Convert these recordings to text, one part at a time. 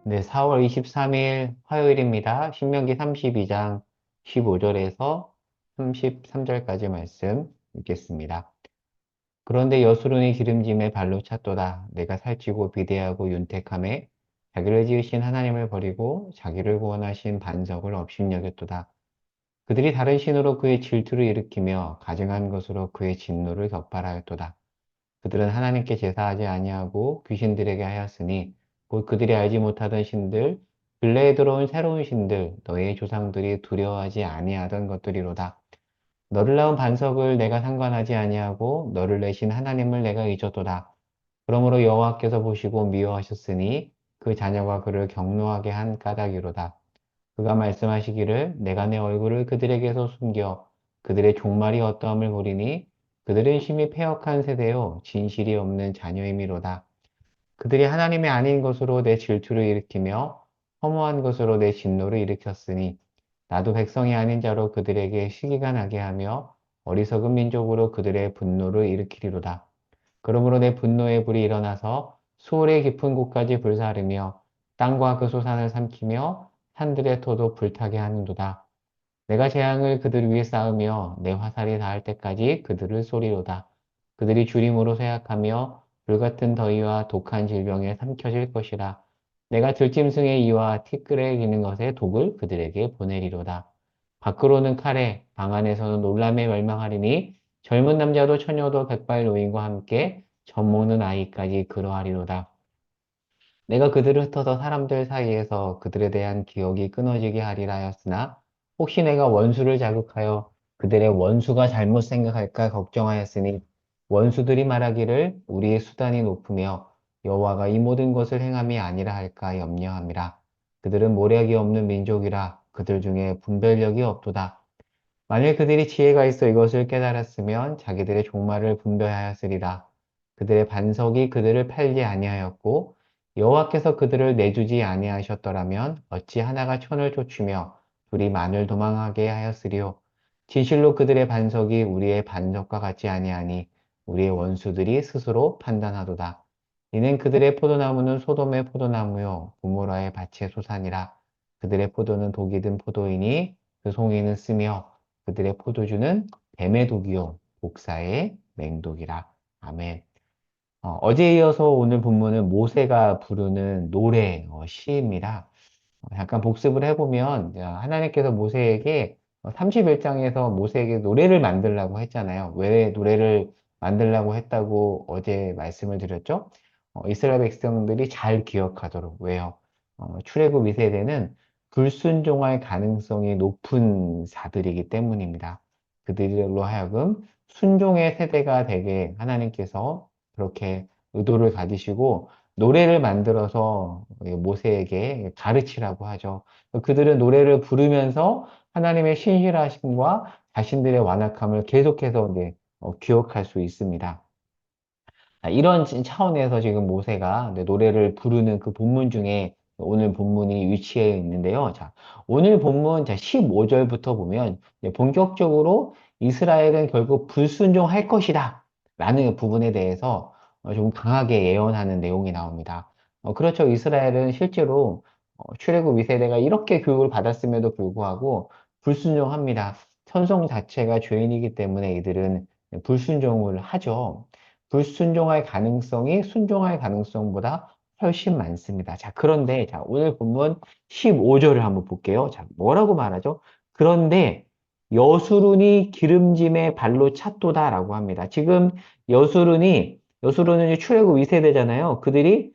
네, 4월 23일 화요일입니다. 신명기 32장 15절에서 33절까지 말씀 읽겠습니다. 그런데 여수론이 기름짐에 발로 찼도다. 내가 살찌고 비대하고 윤택함에 자기를 지으신 하나님을 버리고 자기를 구원하신 반석을 업신여겼도다. 그들이 다른 신으로 그의 질투를 일으키며 가증한 것으로 그의 진노를 격발하였도다. 그들은 하나님께 제사하지 아니하고 귀신들에게 하였으니 곧 그들이 알지 못하던 신들 근래에 들어온 새로운 신들 너희의 조상들이 두려워하지 아니하던 것들이로다. 너를 낳은 반석을 내가 상관하지 아니하고 너를 내신 하나님을 내가 잊었도다. 그러므로 여호와께서 보시고 미워하셨으니 그 자녀가 그를 경노하게 한 까닭이로다. 그가 말씀하시기를 내가 내 얼굴을 그들에게서 숨겨 그들의 종말이 어떠함을 보리니 그들은 심히 패역한 세대요 진실이 없는 자녀이미로다. 그들이 하나님이 아닌 것으로 내 질투를 일으키며 허무한 것으로 내 진노를 일으켰으니 나도 백성이 아닌 자로 그들에게 시기가 나게 하며 어리석은 민족으로 그들의 분노를 일으키리로다. 그러므로 내 분노의 불이 일어나서 수월의 깊은 곳까지 불사르며 땅과 그 소산을 삼키며 산들의 토도 불타게 하는도다. 내가 재앙을 그들 위에 쌓으며 내 화살이 닿을 때까지 그들을 쏘리로다. 그들이 주림으로 쇠약하며 불같은 더위와 독한 질병에 삼켜질 것이라. 내가 들짐승의 이와 티끌에 기는 것의 독을 그들에게 보내리로다. 밖으로는 칼에, 방 안에서는 놀람에 멸망하리니 젊은 남자도 처녀도 백발 노인과 함께 젖먹는 아이까지 그러하리로다. 내가 그들을 흩어서 사람들 사이에서 그들에 대한 기억이 끊어지게 하리라 하였으나 혹시 내가 원수를 자극하여 그들의 원수가 잘못 생각할까 걱정하였으니 원수들이 말하기를 우리의 수단이 높으며 여호와가 이 모든 것을 행함이 아니라 할까 염려함이라. 그들은 모략이 없는 민족이라 그들 중에 분별력이 없도다. 만일 그들이 지혜가 있어 이것을 깨달았으면 자기들의 종말을 분별하였으리라. 그들의 반석이 그들을 팔지 아니하였고 여호와께서 그들을 내주지 아니하셨더라면 어찌 하나가 천을 쫓으며 둘이 만을 도망하게 하였으리요. 진실로 그들의 반석이 우리의 반석과 같지 아니하니 우리의 원수들이 스스로 판단하도다. 이는 그들의 포도나무는 소돔의 포도나무요 고모라의 밭의 소산이라. 그들의 포도는 독이 든 포도이니 그 송이는 쓰며 그들의 포도주는 뱀의 독이요 복사의 맹독이라. 아멘. 어제에 이어서 오늘 본문은 모세가 부르는 노래, 시입니다. 잠깐 복습을 해보면 하나님께서 모세에게 31장에서 모세에게 노래를 만들라고 했잖아요. 왜 노래를 만들라고 했다고 어제 말씀을 드렸죠? 이스라엘 백성들이 잘 기억하도록. 왜요? 출애굽 2세대는 불순종할 가능성이 높은 자들이기 때문입니다. 그들로 하여금 순종의 세대가 되게 하나님께서 그렇게 의도를 가지시고 노래를 만들어서 모세에게 가르치라고 하죠. 그들은 노래를 부르면서 하나님의 신실하심과 자신들의 완악함을 계속해서 기억할 수 있습니다. 이런 차원에서 지금 모세가 노래를 부르는 그 본문 중에 오늘 본문이 위치해 있는데요. 자, 오늘 본문 15절부터 보면 본격적으로 이스라엘은 결국 불순종할 것이다 라는 부분에 대해서 좀 강하게 예언하는 내용이 나옵니다. 그렇죠. 이스라엘은 실제로 출애굽 2세대가 이렇게 교육을 받았음에도 불구하고 불순종합니다. 천성 자체가 죄인이기 때문에 이들은 불순종을 하죠. 불순종할 가능성이 순종할 가능성보다 훨씬 많습니다. 자, 그런데, 자, 오늘 본문 15절을 한번 볼게요. 자, 뭐라고 말하죠? 그런데 여수론이 기름짐에 발로 찼도다라고 합니다. 지금 여수론은 출애굽 2세대잖아요. 그들이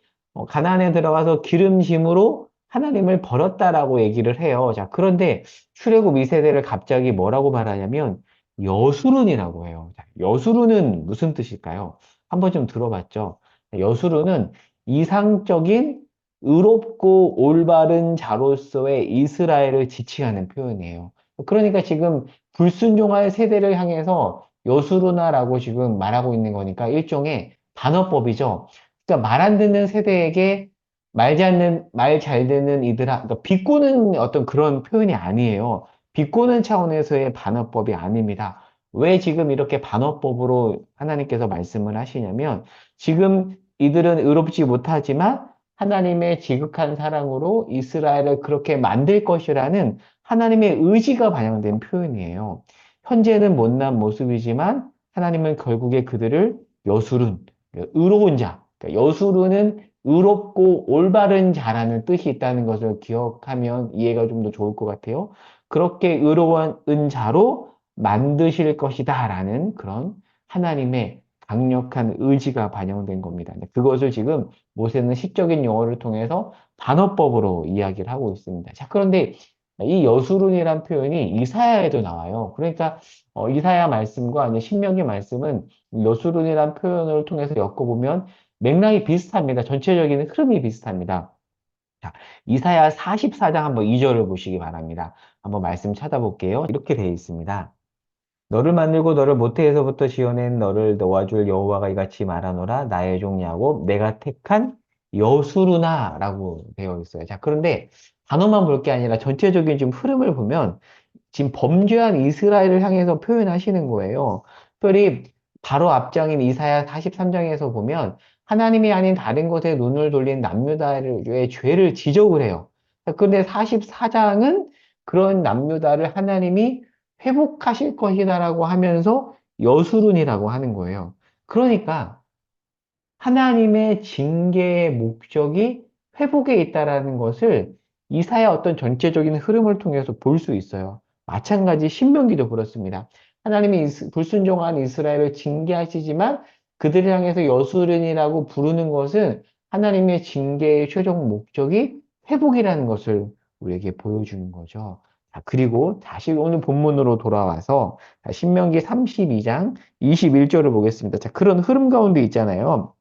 가나안에 들어가서 기름짐으로 하나님을 버렸다라고 얘기를 해요. 자, 그런데 출애굽 2세대를 갑자기 뭐라고 말하냐면 여수론이라고 해요. 자, 여수론은 무슨 뜻일까요? 한번 좀 들어봤죠? 여수론은 이상적인 의롭고 올바른 자로서의 이스라엘을 지칭하는 표현이에요. 그러니까 지금 불순종할 세대를 향해서 여수르나라고 지금 말하고 있는 거니까 일종의 반어법이죠. 그러니까 말 안 듣는 세대에게 말 잘 듣는 이들아, 그러니까 비꼬는 어떤 그런 표현이 아니에요. 비꼬는 차원에서의 반어법이 아닙니다. 왜 지금 이렇게 반어법으로 하나님께서 말씀을 하시냐면 지금 이들은 의롭지 못하지만 하나님의 지극한 사랑으로 이스라엘을 그렇게 만들 것이라는 하나님의 의지가 반영된 표현이에요. 현재는 못난 모습이지만 하나님은 결국에 그들을 여술은, 의로운 자, 그러니까 여술은 의롭고 올바른 자라는 뜻이 있다는 것을 기억하면 이해가 좀 더 좋을 것 같아요. 그렇게 의로운 자로 만드실 것이다 라는 그런 하나님의 강력한 의지가 반영된 겁니다. 그것을 지금 모세는 시적인 용어를 통해서 반어법으로 이야기를 하고 있습니다. 자, 그런데 이 여수론이란 표현이 이사야에도 나와요. 그러니까 이사야 말씀과 이제 신명기 말씀은 여수론이란 표현을 통해서 엮어보면 맥락이 비슷합니다. 전체적인 흐름이 비슷합니다. 자, 이사야 44장 한번 2절을 보시기 바랍니다. 한번 말씀 찾아볼게요. 이렇게 되어 있습니다. 너를 만들고 너를 모태에서부터 지어낸 너를 도와줄 여호와가 이같이 말하노라 나의 종 야곱 내가 택한 여수르나라고 되어 있어요. 자, 그런데 단어만 볼 게 아니라 전체적인 좀 흐름을 보면 지금 범죄한 이스라엘을 향해서 표현하시는 거예요. 특별히 바로 앞장인 이사야 43장에서 보면 하나님이 아닌 다른 것에 눈을 돌린 남유다의 죄를 지적을 해요. 그런데 44장은 그런 남유다를 하나님이 회복하실 것이다라고 하면서 여수론이라고 하는 거예요. 그러니까 하나님의 징계의 목적이 회복에 있다라는 것을 이사야 어떤 전체적인 흐름을 통해서 볼 수 있어요. 마찬가지 신명기도 그렇습니다. 하나님이 불순종한 이스라엘을 징계하시지만 그들을 향해서 여수론이라고 부르는 것은 하나님의 징계의 최종 목적이 회복이라는 것을 우리에게 보여주는 거죠. 자, 그리고 다시 오늘 본문으로 돌아와서 신명기 32장 21절을 보겠습니다. 자, 그런 흐름 가운데 있잖아요.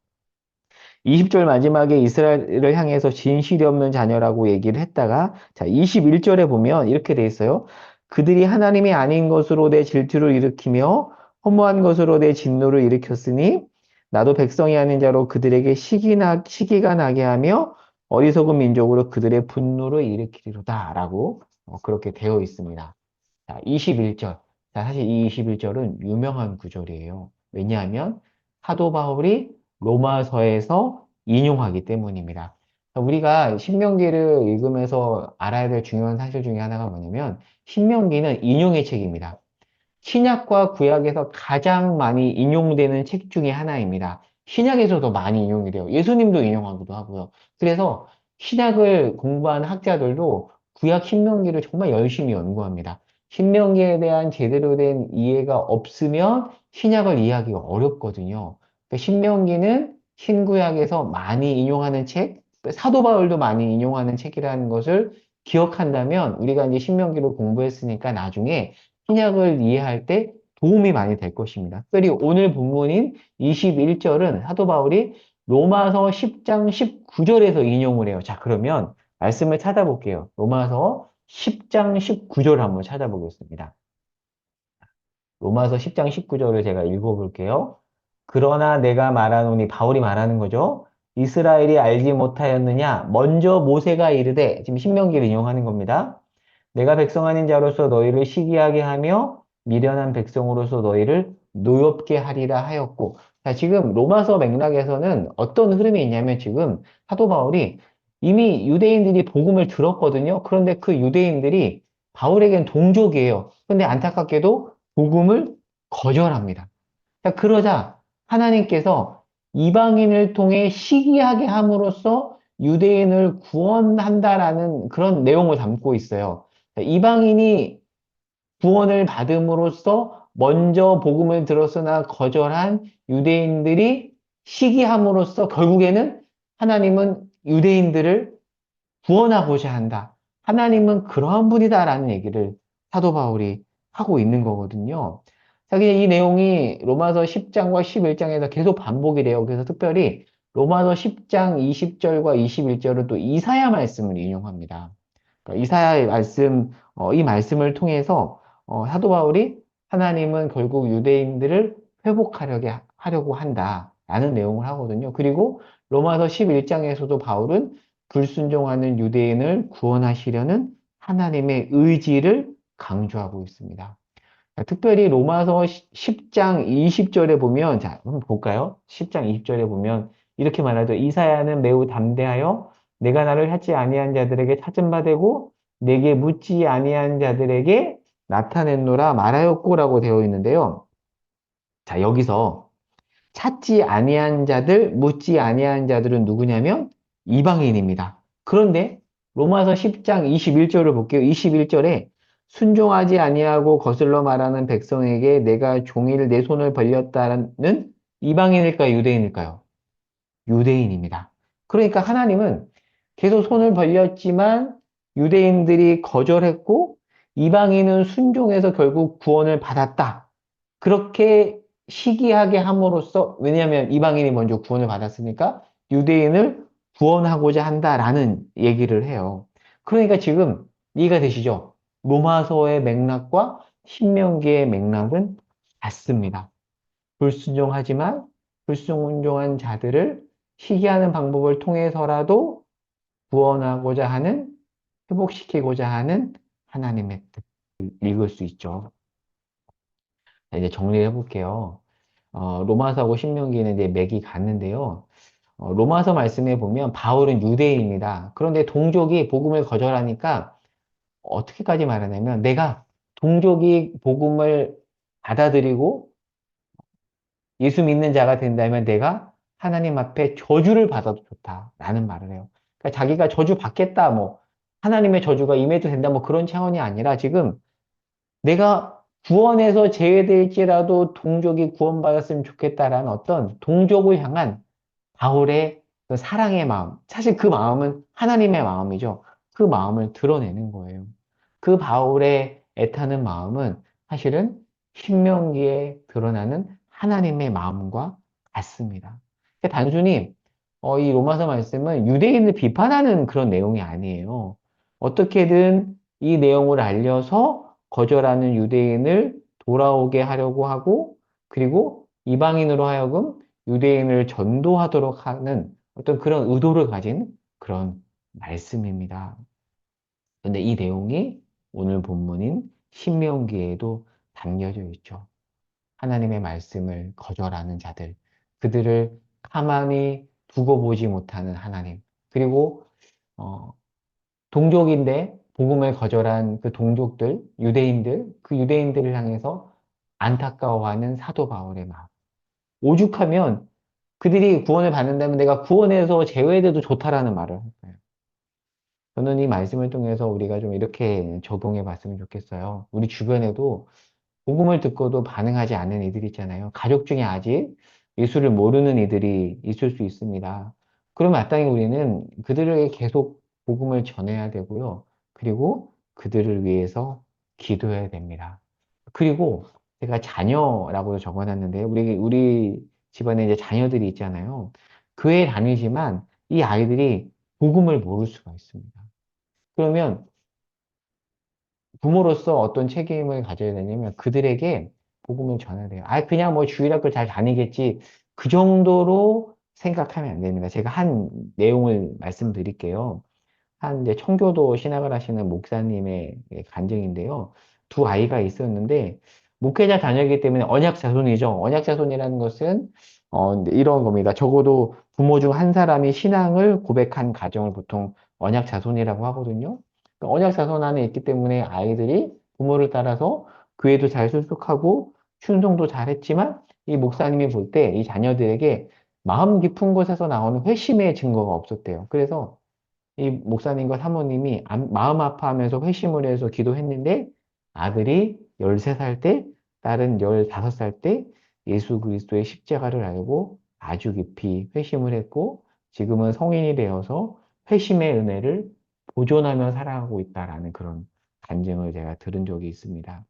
20절 마지막에 이스라엘을 향해서 진실이 없는 자녀라고 얘기를 했다가 자 21절에 보면 이렇게 돼 있어요. 그들이 하나님이 아닌 것으로 내 질투를 일으키며 허무한 것으로 내 진노를 일으켰으니 나도 백성이 아닌 자로 그들에게 시기가 나게 하며 어리석은 민족으로 그들의 분노를 일으키리로다 라고 그렇게 되어 있습니다. 자, 21절. 자, 사실 이 21절은 유명한 구절이에요. 왜냐하면 사도 바울이 로마서에서 인용하기 때문입니다. 우리가 신명기를 읽으면서 알아야 될 중요한 사실 중에 하나가 뭐냐면 신명기는 인용의 책입니다. 신약과 구약에서 가장 많이 인용되는 책 중에 하나입니다. 신약에서도 많이 인용이 돼요. 예수님도 인용하기도 하고요. 그래서 신약을 공부하는 학자들도 구약 신명기를 정말 열심히 연구합니다. 신명기에 대한 제대로 된 이해가 없으면 신약을 이해하기가 어렵거든요. 그러니까 신명기는 신구약에서 많이 인용하는 책, 사도 바울도 많이 인용하는 책이라는 것을 기억한다면 우리가 이제 신명기를 공부했으니까 나중에 신약을 이해할 때 도움이 많이 될 것입니다. 특별히 오늘 본문인 21절은 사도 바울이 로마서 10장 19절에서 인용을 해요. 자, 그러면 말씀을 찾아볼게요. 로마서 10장 19절 한번 찾아보겠습니다. 로마서 10장 19절을 제가 읽어볼게요. 그러나 내가 말하노니 바울이 말하는 거죠. 이스라엘이 알지 못하였느냐? 먼저 모세가 이르되 지금 신명기를 인용하는 겁니다. 내가 백성 아닌 자로서 너희를 시기하게 하며 미련한 백성으로서 너희를 노엽게 하리라 하였고. 자, 지금 로마서 맥락에서는 어떤 흐름이 있냐면 지금 사도 바울이 이미 유대인들이 복음을 들었거든요. 그런데 그 유대인들이 바울에겐 동족이에요. 근데 안타깝게도 복음을 거절합니다. 자, 그러자 하나님께서 이방인을 통해 시기하게 함으로써 유대인을 구원한다라는 그런 내용을 담고 있어요. 자, 이방인이 구원을 받음으로써 먼저 복음을 들었으나 거절한 유대인들이 시기함으로써 결국에는 하나님은 유대인들을 구원하고자 한다. 하나님은 그러한 분이다라는 얘기를 사도 바울이 하고 있는 거거든요. 자, 그냥 이 내용이 로마서 10장과 11장에서 계속 반복이 돼요. 그래서 특별히 로마서 10장 20절과 21절은 또 이사야 말씀을 인용합니다. 그러니까 이사야의 말씀, 이 말씀을 통해서 사도 바울이 하나님은 결국 유대인들을 하려고 한다라는 내용을 하거든요. 그리고 로마서 11장에서도 바울은 불순종하는 유대인을 구원하시려는 하나님의 의지를 강조하고 있습니다. 특별히 로마서 10장 20절에 보면, 자, 한번 볼까요? 10장 20절에 보면 이렇게 말하죠. 이사야는 매우 담대하여 내가 나를 찾지 아니한 자들에게 찾은 바 되고 내게 묻지 아니한 자들에게 나타냈노라 말하였고라고 되어 있는데요. 자, 여기서 찾지 아니한 자들, 묻지 아니한 자들은 누구냐면 이방인입니다. 그런데 로마서 10장 21절을 볼게요. 21절에 순종하지 아니하고 거슬러 말하는 백성에게 내가 종일 내 손을 벌렸다는 이방인일까요? 유대인일까요? 유대인입니다. 그러니까 하나님은 계속 손을 벌렸지만 유대인들이 거절했고 이방인은 순종해서 결국 구원을 받았다. 그렇게 시기하게 함으로써 왜냐하면 이방인이 먼저 구원을 받았으니까 유대인을 구원하고자 한다라는 얘기를 해요. 그러니까 지금 이해가 되시죠? 로마서의 맥락과 신명기의 맥락은 같습니다. 불순종하지만 불순종한 자들을 시기하는 방법을 통해서라도 구원하고자 하는, 회복시키고자 하는 하나님의 뜻, 읽을 수 있죠. 자, 이제 정리를 해볼게요. 로마서하고 신명기는 이제 맥이 같는데요. 로마서 말씀에 보면 바울은 유대인입니다. 그런데 동족이 복음을 거절하니까 어떻게까지 말하냐면 내가 동족이 복음을 받아들이고 예수 믿는 자가 된다면 내가 하나님 앞에 저주를 받아도 좋다라는 말을 해요. 그러니까 자기가 저주 받겠다, 뭐 하나님의 저주가 임해도 된다, 뭐 그런 차원이 아니라 지금 내가 구원에서 제외될지라도 동족이 구원받았으면 좋겠다라는 어떤 동족을 향한 바울의 그 사랑의 마음, 사실 그 마음은 하나님의 마음이죠. 그 마음을 드러내는 거예요. 그 바울의 애타는 마음은 사실은 신명기에 드러나는 하나님의 마음과 같습니다. 그러니까 단순히 이 로마서 말씀은 유대인을 비판하는 그런 내용이 아니에요. 어떻게든 이 내용을 알려서 거절하는 유대인을 돌아오게 하려고 하고, 그리고 이방인으로 하여금 유대인을 전도하도록 하는 어떤 그런 의도를 가진 그런 말씀입니다. 근데 이 내용이 오늘 본문인 신명기에도 담겨져 있죠. 하나님의 말씀을 거절하는 자들, 그들을 가만히 두고 보지 못하는 하나님, 그리고 어, 동족인데 복음을 거절한 그 동족들, 유대인들, 그 유대인들을 향해서 안타까워하는 사도 바울의 마음. 오죽하면 그들이 구원을 받는다면 내가 구원에서 제외돼도 좋다라는 말을 할 거예요. 저는 이 말씀을 통해서 우리가 좀 이렇게 적용해 봤으면 좋겠어요. 우리 주변에도 복음을 듣고도 반응하지 않는 이들이 있잖아요. 가족 중에 아직 예수를 모르는 이들이 있을 수 있습니다. 그럼 마땅히 우리는 그들에게 계속 복음을 전해야 되고요. 그리고 그들을 위해서 기도해야 됩니다. 그리고 제가 자녀라고 적어놨는데요. 우리 집안에 이제 자녀들이 있잖아요. 교회 다니지만 이 아이들이 복음을 모를 수가 있습니다. 그러면 부모로서 어떤 책임을 가져야 되냐면 그들에게 복음을 전해야 돼요. 아, 그냥 뭐 주일학교 잘 다니겠지. 그 정도로 생각하면 안 됩니다. 제가 한 내용을 말씀드릴게요. 한 이제 청교도 신학을 하시는 목사님의 간증인데요. 두 아이가 있었는데 목회자 자녀이기 때문에 언약 자손이죠. 언약 자손이라는 것은 이런 겁니다. 적어도 부모 중 한 사람이 신앙을 고백한 가정을 보통 언약 자손이라고 하거든요. 그러니까 언약 자손 안에 있기 때문에 아이들이 부모를 따라서 교회도 잘 출석하고 충성도 잘했지만 이 목사님이 볼 때 이 자녀들에게 마음 깊은 곳에서 나오는 회심의 증거가 없었대요. 그래서 이 목사님과 사모님이 마음 아파하면서 회심을 해서 기도했는데 아들이 13살 때, 딸은 15살 때 예수 그리스도의 십자가를 알고 아주 깊이 회심을 했고 지금은 성인이 되어서 회심의 은혜를 보존하며 살아가고 있다라는 그런 간증을 제가 들은 적이 있습니다.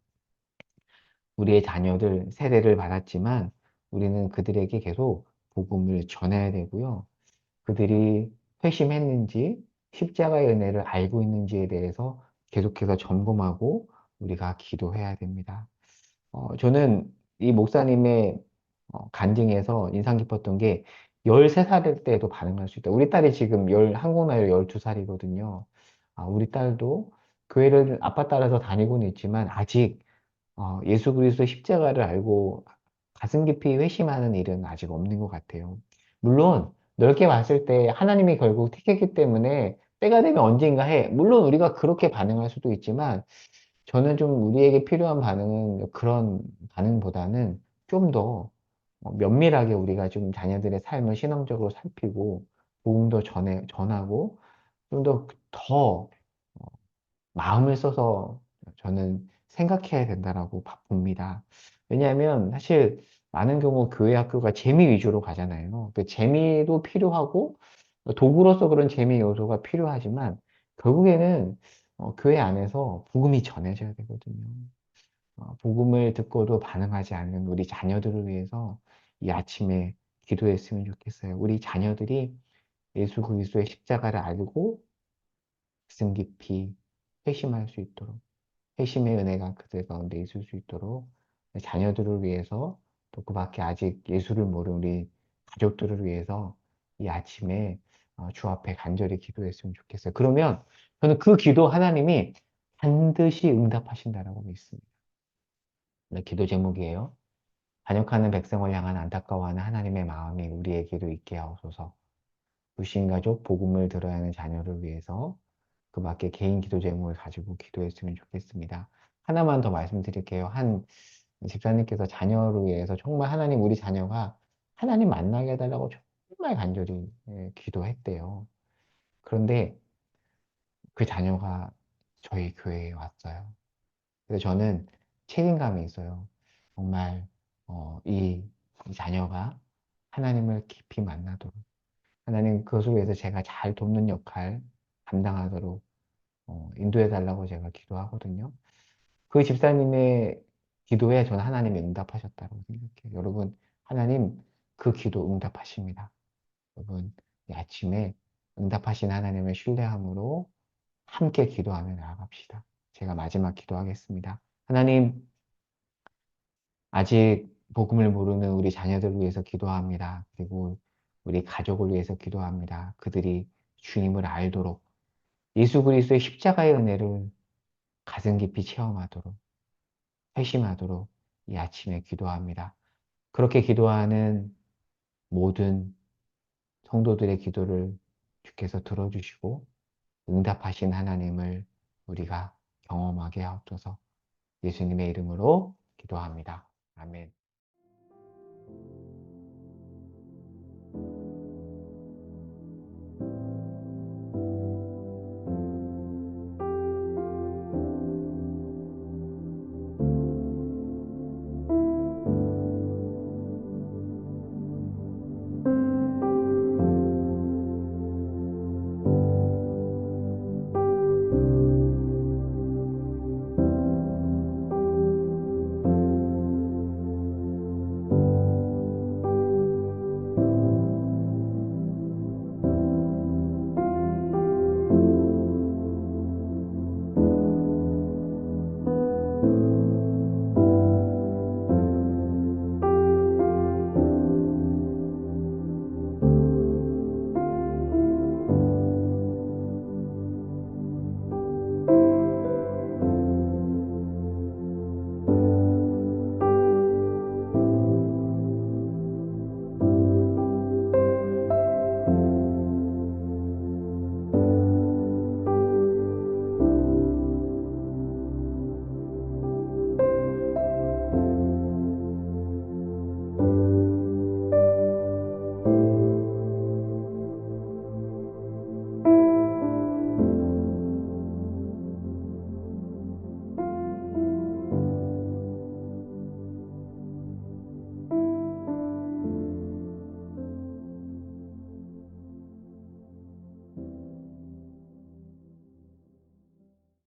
우리의 자녀들 세례를 받았지만 우리는 그들에게 계속 복음을 전해야 되고요. 그들이 회심했는지 십자가의 은혜를 알고 있는지에 대해서 계속해서 점검하고 우리가 기도해야 됩니다. 저는 이 목사님의 간증에서 인상 깊었던 게 13살 때도 반응할 수 있다. 우리 딸이 지금 한국 나이로 12살이거든요. 우리 딸도 교회를 아빠 따라서 다니고는 있지만 아직 예수 그리스도 십자가를 알고 가슴 깊이 회심하는 일은 아직 없는 것 같아요. 물론 넓게 봤을 때 하나님이 결국 택했기 때문에 때가 되면 언젠가 해. 물론 우리가 그렇게 반응할 수도 있지만 저는 좀 우리에게 필요한 반응은 그런 반응보다는 좀 더 면밀하게 우리가 좀 자녀들의 삶을 신앙적으로 살피고 복음도 전하고 좀 더 마음을 써서 저는 생각해야 된다라고 봅니다. 왜냐하면 사실 많은 경우 교회 학교가 재미 위주로 가잖아요. 그 재미도 필요하고 도구로서 그런 재미 요소가 필요하지만 결국에는 교회 안에서 복음이 전해져야 되거든요. 복음을 듣고도 반응하지 않는 우리 자녀들을 위해서 이 아침에 기도했으면 좋겠어요. 우리 자녀들이 예수 그리스도의 십자가를 알고 가슴 깊이 회심할 수 있도록 회심의 은혜가 그들 가운데 있을 수 있도록 자녀들을 위해서 또 그 밖에 아직 예수를 모르는 우리 가족들을 위해서 이 아침에 주 앞에 간절히 기도했으면 좋겠어요. 그러면 저는 그 기도 하나님이 반드시 응답하신다라고 믿습니다. 네, 기도 제목이에요. 반역하는 백성을 향한 안타까워하는 하나님의 마음이 우리에게도 있게 하옵소서. 불신 가족, 복음을 들어야 하는 자녀를 위해서 그 밖에 개인 기도 제목을 가지고 기도했으면 좋겠습니다. 하나만 더 말씀드릴게요. 한 집사님께서 자녀를 위해서 정말 하나님 우리 자녀가 하나님 만나게 해달라고 정말 간절히 기도했대요. 그런데 그 자녀가 저희 교회에 왔어요. 그래서 저는 책임감이 있어요. 정말 이 자녀가 하나님을 깊이 만나도록 하나님 그것을 위해서 제가 잘 돕는 역할 감당하도록 인도해 달라고 제가 기도하거든요. 그 집사님의 기도에 저는 하나님이 응답하셨다고 생각해요. 여러분, 하나님 그 기도 응답하십니다. 여러분, 이 아침에 응답하신 하나님을 신뢰함으로 함께 기도하며 나아갑시다. 제가 마지막 기도하겠습니다. 하나님, 아직 복음을 모르는 우리 자녀들을 위해서 기도합니다. 그리고 우리 가족을 위해서 기도합니다. 그들이 주님을 알도록 예수 그리스도의 십자가의 은혜를 가슴 깊이 체험하도록 회심하도록 이 아침에 기도합니다. 그렇게 기도하는 모든 성도들의 기도를 주께서 들어주시고 응답하신 하나님을 우리가 경험하게 하옵소서. 예수님의 이름으로 기도합니다. 아멘.